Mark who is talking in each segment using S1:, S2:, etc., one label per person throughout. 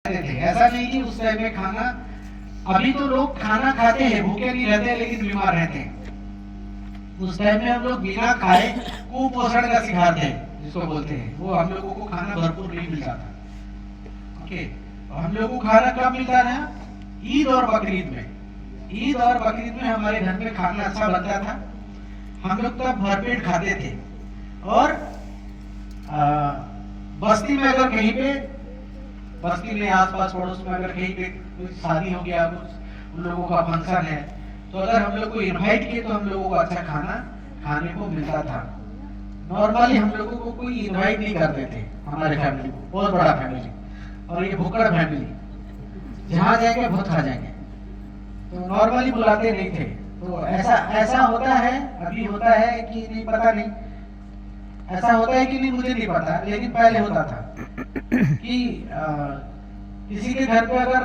S1: थे। ऐसा नहीं कि उस टाइम में खाना, अभी तो लोग खाना खाते हैं, भूखे नहीं रहते लेकिन बीमार रहते हैं। उस टाइम में हम लोग बिना खाए कुपोषण का शिकार थे, जिसको बोलते हैं। वो हम लोगों को खाना भरपूर नहीं मिलता था। ओके, हम लोगों को खाना कब मिलता था? ईद और बकरीद में। ईद और बकरीद में हमारे घर में खाना अच्छा बनता था, हम लोग तब भरपेट खाते थे। और बस्ती में अगर कहीं पे, बस्ती में आसपास पड़ोस में अगर कहीं पे कोई शादी हो गया, कुछ उन लोगों का फंक्शन है, तो अगर हम लोग को इनवाइट किए तो हम लोगों को अच्छा खाना खाने को मिलता था। नॉर्मली हम लोगों को कोई इनवाइट नहीं करते थे, हमारे फैमिली को, बहुत बड़ा फैमिली, और ये भुक्कड़ फैमिली, जहाँ जाएंगे बहुत खा जाएंगे, तो नॉर्मली बुलाते नहीं थे। तो ऐसा होता है, अभी होता है कि नहीं पता नहीं, ऐसा होता है कि नहीं मुझे नहीं पता, लेकिन पहले होता था कि किसी के घर पे अगर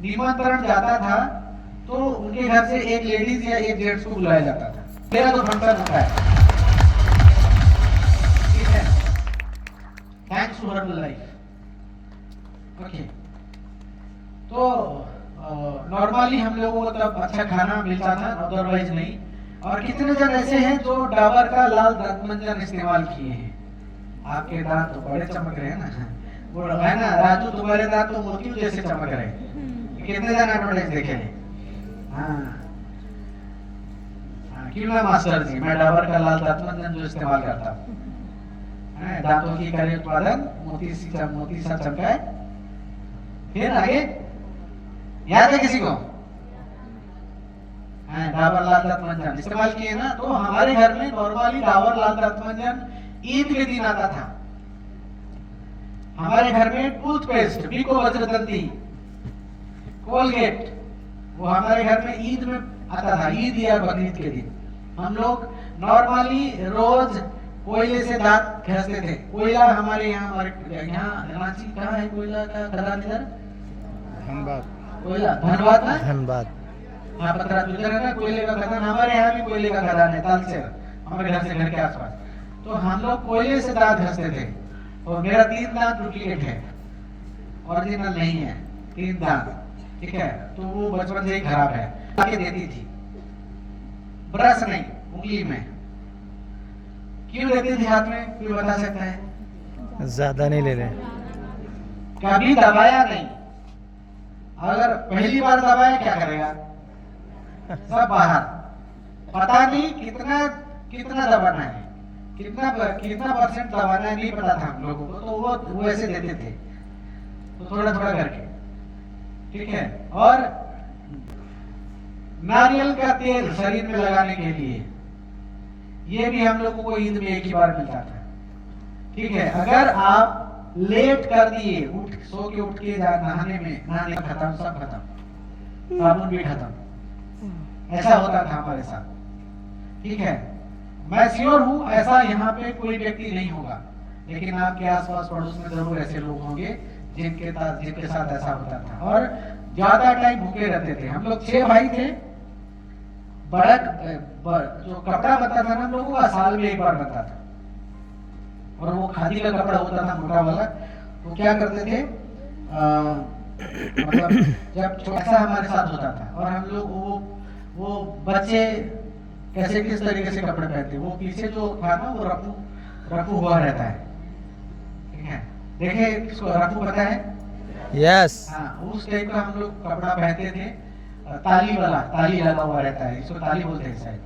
S1: निमंत्रण जाता था तो उनके घर से एक लेडीज या एक जेंट्स को बुलाया जाता था। मेरा तो फंक्शन होता है, ठीक है, thanks to her life. Okay, तो नॉर्मली हम लोगों को तब अच्छा खाना मिलता था, अदरवाइज नहीं। और कितने जन ऐसे हैं जो डाबर का लाल दांत मंजन इस्तेमाल किए हैं? आपके दांत तो बड़े चमक रहे हैं ना, वो है ना राजू, तुम्हारे दांत तो मोतियों जैसे चमक रहे हैं। कितने जन एडवर्टाइज देखे हैं? हाँ, क्यों ना मास्टर जी, मैं डाबर का लाल दांत मंजन जो इस्तेमाल करता हूँ, दांतों की करे उत्पादन, मोती सा चमकाए। फिर आगे याद है किसी को? डाबर लाल दांत मंजन इस्तेमाल किए ना। तो हमारे घर में नॉर्मली डाबर लाल दांत मंजन ईद के दिन आता था। हमारे घर में टूथपेस्ट बिको वज्रदंती, कोलगेट, वो हमारे घर में ईद में आता था, ईद या बकरीद के दिन। हम लोग नॉर्मली रोज कोयले से दांत घसते थे। कोयला हमारे यहाँ रांची कहाँ है कोयला का खदान? इधर
S2: धनबाद,
S1: कोयला धनबाद ना,
S2: धनबाद।
S1: हाँ, पतरा जुजर है ना, कोयले का खदान। हमारे यहाँ भी कोयले का खदान है, तालचेर, हमारे घर से घर के आसपास। तो हम लोग कोयले से दांत घसते थे। और मेरा 3 दांत डुप्लीकेट है, ओरिजिनल नहीं है, 3 दांत, ठीक है। तो वो बचपन से ही खराब है। आके देती थी, ब्रश नहीं, उंगली में। क्यों देती थी हाथ में, कोई बता सकता है?
S2: ज्यादा नहीं ले रहे,
S1: कभी दबाया नहीं। अगर पहली बार दबाया क्या करेगा? सब बाहर। पता नहीं कितना दबाना है, कितना परसेंट दबाना है, नहीं पता था हम लोगों को। तो वो ऐसे देते थे, तो थोड़ा थोड़ा करके, ठीक है। और नारियल का तेल शरीर में लगाने के लिए, ये भी हम लोगों को ईद में एक ही बार मिलता था, ठीक है। अगर आप लेट कर दिए, सो के उठ के नहाने खत्म, सब खत्म, साबुन भी खत्म, ऐसा होता था हमारे साथ, ठीक है। मैं श्योर हूं ऐसा यहाँ पे कोई व्यक्ति नहीं होगा, लेकिन आपके आसपास पड़ोस में जरूर ऐसे लोग होंगे जिनके साथ ऐसा होता था। और ज्यादा टाइम भूखे रहते थे। हम लोग 6 भाई थे। बड़ा जो कपड़ा बनता था ना हम लोगों का, साल में एक बार बनता था, और वो खादी का कपड़ा होता था, मोटा वाला। तो क्या करते थे, मतलब जब ऐसा हमारे साथ होता था, और हम लोग वो बच्चे कैसे किस तरीके से कपड़े पहनते, वो पीछे जो था ना वो रफू हुआ रहता है, ठीक है। देखे किसको रफू पता है?
S2: यस।
S1: हाँ, उस टाइप का हम लोग कपड़ा पहनते थे, ताली वाला, ताली लगा हुआ रहता है, इसको ताली बोलते हैं शायद।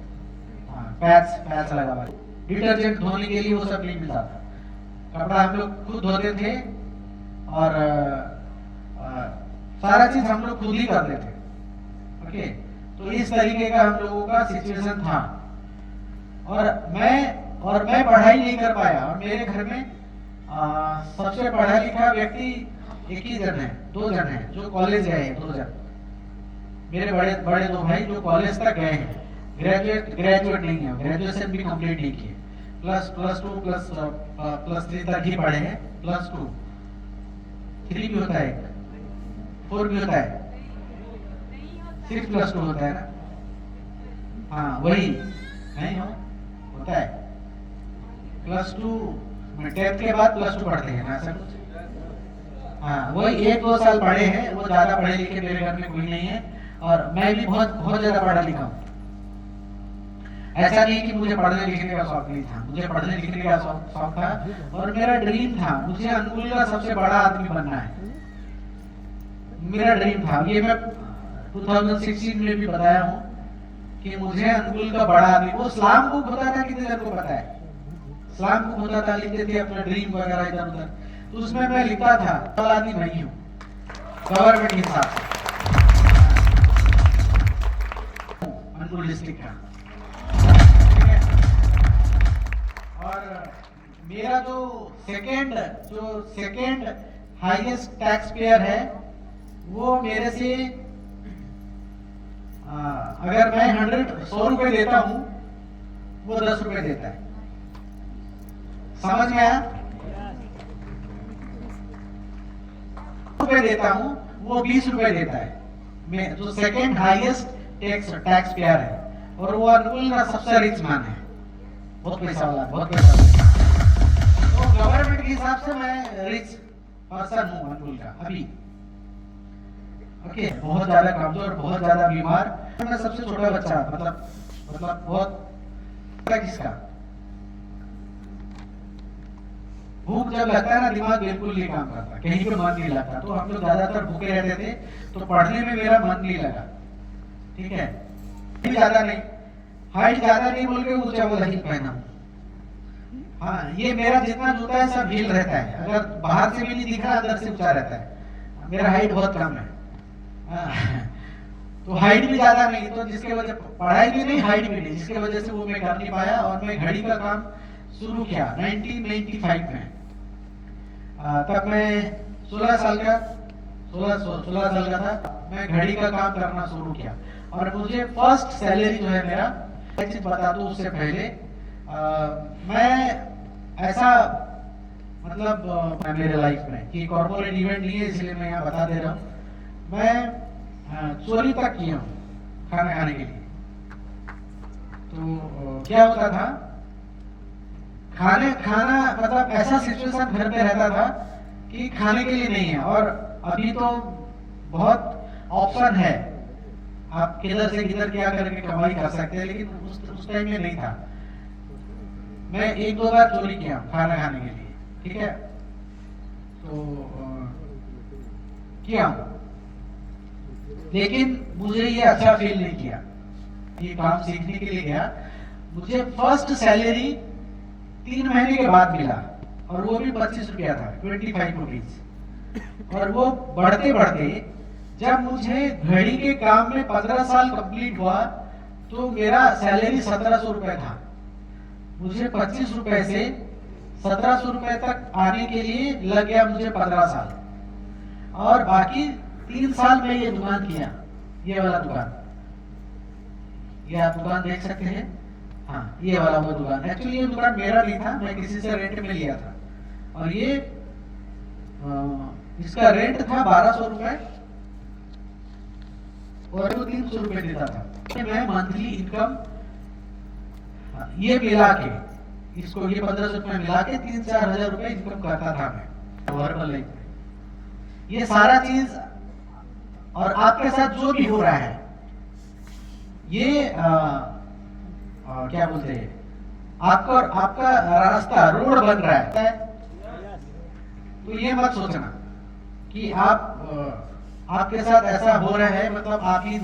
S1: हाँ, पैच लगा हुआ। डिटर्जेंट धोने के लिए वो सब नहीं मिलता था, कपड़ा हम लोग खुद धोते थे, और सारा चीज हम लोग खुद ही करते थे, ओके। तो इस तरीके का हम लोगों का सिचुएशन था। और मैं पढ़ाई नहीं कर पाया, और मेरे घर में सबसे पढ़ा लिखा व्यक्ति एक ही जन है, 2 जन है जो कॉलेज गए हैं, 2 जन। मेरे बड़े 2 भाई जो कॉलेज तक गए हैं, ग्रेजुएट नहीं है, ग्रेजुएशन भी कंप्लीट नहीं किए, प्लस 2 प्लस 3 तक ही पढ़े हैं। प्लस 2 3 भी होता है, 4 भी होता है, 6 प्लस 2 होता है ना, हाँ वही नहीं होता है। प्लस 2 में 10th के बाद प्लस 2 पढ़ते हैं ना, ऐसा कुछ हाँ वही 1-2 साल पढ़े हैं, वो ज्यादा पढ़े लिखे मेरे घर में कोई नहीं है, और मैं भी बहुत बहुत ज्यादा पढ़ा लिखा हूँ। ऐसा नहीं कि मुझे पढ़ने लिखने का शौक नहीं था, मुझे पढ़ने लिखने का शौक था, और मेरा ड्रीम था मुझे अनुगुल का सबसे बड़ा आदमी बनना है, मेरा ड्रीम था। ये मैं 2016 में भी बताया हूँ कि मुझे अनुगुल का बड़ा आदमी, वो सलाम को होता था, कितने जन को पता है, सलाम को होता था, लिखते थे अपना ड्रीम वगैरह इधर उधर, तो उसमें मैं लिखता था बड़ा आदमी नहीं हूँ गवर्नमेंट के हिसाब से, अनुगुल डिस्ट्रिक्ट का। और मेरा जो सेकेंड हाईएस्ट टैक्स पेयर है वो मेरे से अगर मैं 100 रुपए देता हूं वो 10 रुपए देता है, समझ में आया? रुपए देता हूं वो 20 रुपए देता है, मैं जो सेकेंड हाईएस्ट टैक्स पेयर है, और वो अनुगुल का सबसे रिच मैन है, बहुत पैसा वाला, बहुत पैसा वाला। तो गवर्नमेंट के हिसाब से मैं रिच पर्सन हूँ अनुगुल का अभी। ओके, बहुत ज्यादा कमजोर, बहुत ज्यादा बीमार, मैं सबसे छोटा बच्चा, मतलब बहुत किसका भूख जब लगता है ना, दिमाग बिल्कुल नहीं काम करता, कहीं पे मन नहीं लगता, तो हम लोग ज्यादातर भूखे रहते थे, तो पढ़ने में मेरा मन नहीं लगा। ठीक है, ज्यादा नहीं, हाइट ज्यादा नहीं बोल के ऊंचा वाला हील पहना। हाँ, ये मेरा जितना जूता है सब हील रहता है, अगर बाहर से भी नहीं दिख रहा अंदर से ऊंचा रहता है, मेरा हाइट बहुत कम है। तो हाइट भी ज्यादा नहीं, तो जिसके वजह पढ़ाई भी नहीं, हाइट भी नहीं, जिसके वजह से वो मैं कर नहीं पाया, और मैं घड़ी का काम शुरू किया 1995 में। तब मैं 16 साल का था, मैं घड़ी का काम करना शुरू किया, और मुझे फर्स्ट सैलरी जो है मेरा, एक चीज बता दूं उससे पहले, मैं ऐसा मतलब मेरे लाइफ में कि कॉर्पोरेट इवेंट नहीं है, इसलिए मैं यहाँ बता दे रहा हूँ, मैं चोरी तक किया हूँ खाना खाने के लिए। तो क्या होता था, खाना मतलब ऐसा सिचुएशन घर पे रहता था कि खाने के लिए नहीं है, और अभी तो बहुत ऑप्शन है, आप किधर से किधर क्या करके कमाई कर सकते हैं, लेकिन उस टाइम में नहीं था। मैं 1-2 बार चोरी किया खाना खाने के लिए, ठीक है, तो किया, लेकिन मुझे ये अच्छा फील नहीं किया, ये काम सीखने के लिए गया। मुझे फर्स्ट सैलरी 3 महीने के बाद मिला, और वो भी 25 रुपया था, 25 रुपीज, और वो बढ़ते बढ़ते जब मुझे घड़ी के काम में 15 साल कंप्लीट हुआ, तो मेरा सैलरी 1700 रुपए था। मुझे 25 रुपए से 1700 रुपए तक आने के लिए लग गया मुझे 15 साल, और बाकी 3 साल में ये दुकान किया, ये वाला दुकान, ये आप दुकान देख सकते हैं, हाँ ये वाला वो दुकान। एक्चुअली ये दुकान मेरा नहीं था, मैं किसी से रेंट में लिया था, और ये इसका रेंट था 1200 रुपए, और वो 300 रुपए देता था। मैं मंथली इनकम ये मिला के, इसको ये 1500 रुपए मिला के 3-4 हजार रुपए इनकम करता था मैं वर्बल लाइफ में। ये सारा चीज और आपके साथ जो भी हो रहा है, ये क्या बोलते हैं, आपका रास्ता रोड बन रहा है, तो ये मत सोचना कि आपके साथ ऐसा हो रहा है, मतलब आप ही